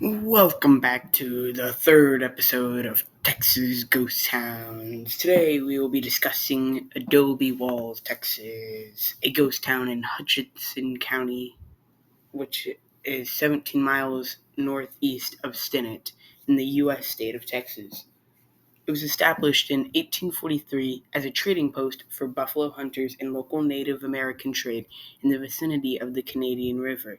Welcome back to the third episode of Texas Ghost Towns. Today we will be discussing Adobe Walls, Texas, a ghost town in Hutchinson County, which is 17 miles northeast of Stinnett in the U.S. state of Texas. It was established in 1843 as a trading post for buffalo hunters and local Native American trade in the vicinity of the Canadian River.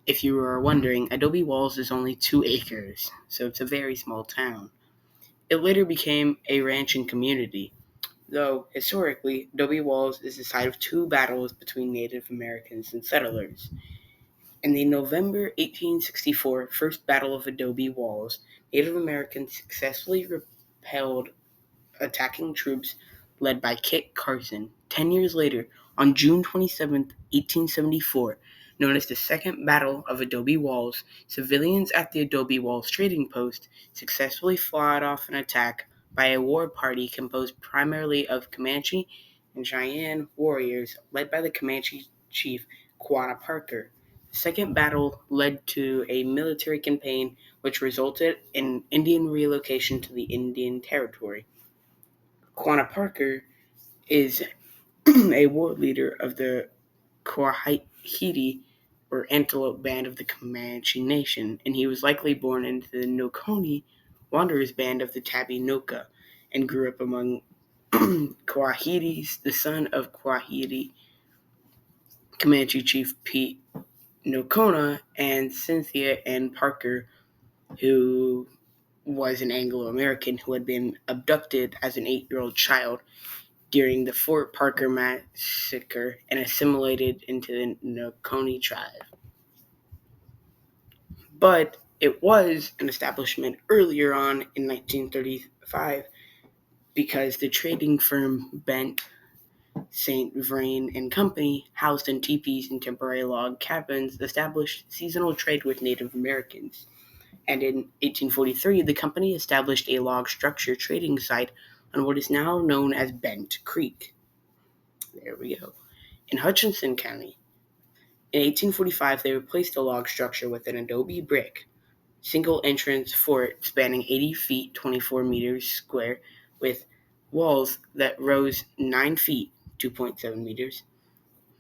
If you are wondering, Adobe Walls is only 2 acres, so it's a very small town. It later became a ranching community, though historically, Adobe Walls is the site of 2 battles between Native Americans and settlers. In the November 1864 First Battle of Adobe Walls, Native Americans successfully repelled attacking troops led by Kit Carson. 10 years later, on June 27, 1874, known as the Second Battle of Adobe Walls, civilians at the Adobe Walls trading post successfully fought off an attack by a war party composed primarily of Comanche and Cheyenne warriors led by the Comanche chief Quanah Parker. The second battle led to a military campaign which resulted in Indian relocation to the Indian Territory. Quanah Parker is a war leader of the Coahiti, or Antelope Band of the Comanche Nation, and he was likely born into the Noconi Wanderers Band of the Tabinoka, and grew up among Coahitis, the son of Coahiti Comanche Chief Pete Nocona, and Cynthia Ann Parker, who was an Anglo-American who had been abducted as an 8-year-old child during the Fort Parker Massacre and assimilated into the Noconi tribe. But it was an establishment earlier on in 1935 because the trading firm Bent St. Vrain and Company, housed in teepees and temporary log cabins, established seasonal trade with Native Americans. And in 1843, the company established a log structure trading site on what is now known as Bent Creek. There we go. In Hutchinson County. In 1845, they replaced the log structure with an adobe brick, single-entrance fort spanning 80 feet 24 meters square with walls that rose 9 feet 2.7 meters.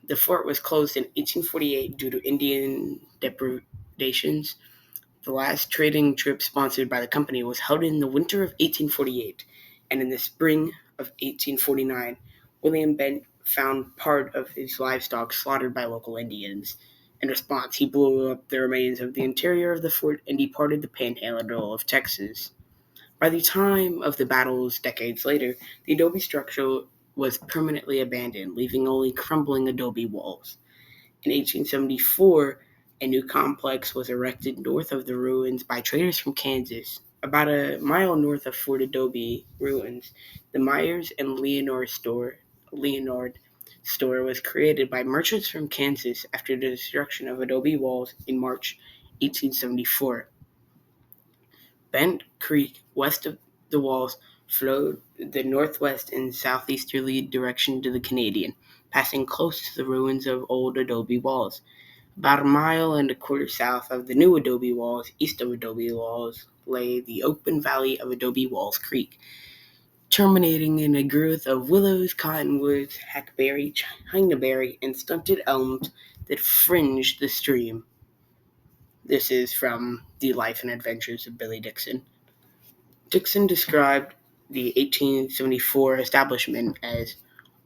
The fort was closed in 1848 due to Indian depredations. The last trading trip sponsored by the company was held in the winter of 1848, and in the spring of 1849, William Bent found part of his livestock slaughtered by local Indians. In response, he blew up the remains of the interior of the fort and departed the panhandle of Texas. By the time of the battles decades later, the adobe structure was permanently abandoned, leaving only crumbling adobe walls. In 1874, a new complex was erected north of the ruins by traders from Kansas. About a mile north of Fort Adobe ruins, the Myers and Leonard store was created by merchants from Kansas after the destruction of Adobe Walls in March 1874. Bent Creek, west of the walls, flowed the northwest and southeasterly direction to the Canadian, passing close to the ruins of old adobe walls. About a mile and a quarter south of the new Adobe Walls, east of Adobe Walls, lay the open valley of Adobe Walls Creek, terminating in a growth of willows, cottonwoods, hackberry, chinaberry, and stunted elms that fringed the stream. This is from The Life and Adventures of Billy Dixon. Dixon described the 1874 establishment as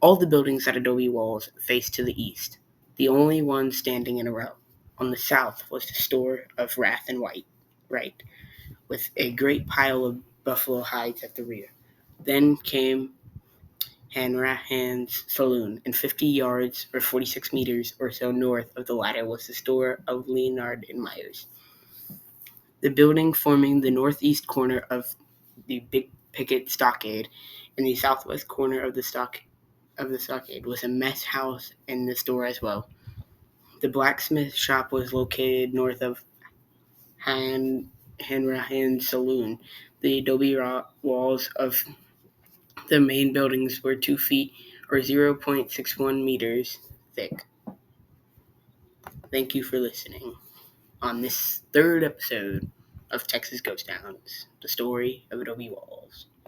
all the buildings at Adobe Walls faced to the east, the only one standing in a row. On the south was the store of Wrath and Right, with a great pile of buffalo hides at the rear. Then came Hanrahan's saloon, and 50 yards or 46 meters or so north of the latter was the store of Leonard and Myers. The building forming the northeast corner of the Big Picket Stockade and the southwest corner of the stockade was a mess house and the store as well. The blacksmith shop was located north of Hanrahan's saloon. The adobe walls of the main buildings were 2 feet or 0.61 meters thick. Thank you for listening on this third episode of Texas Ghost Towns, the story of Adobe Walls.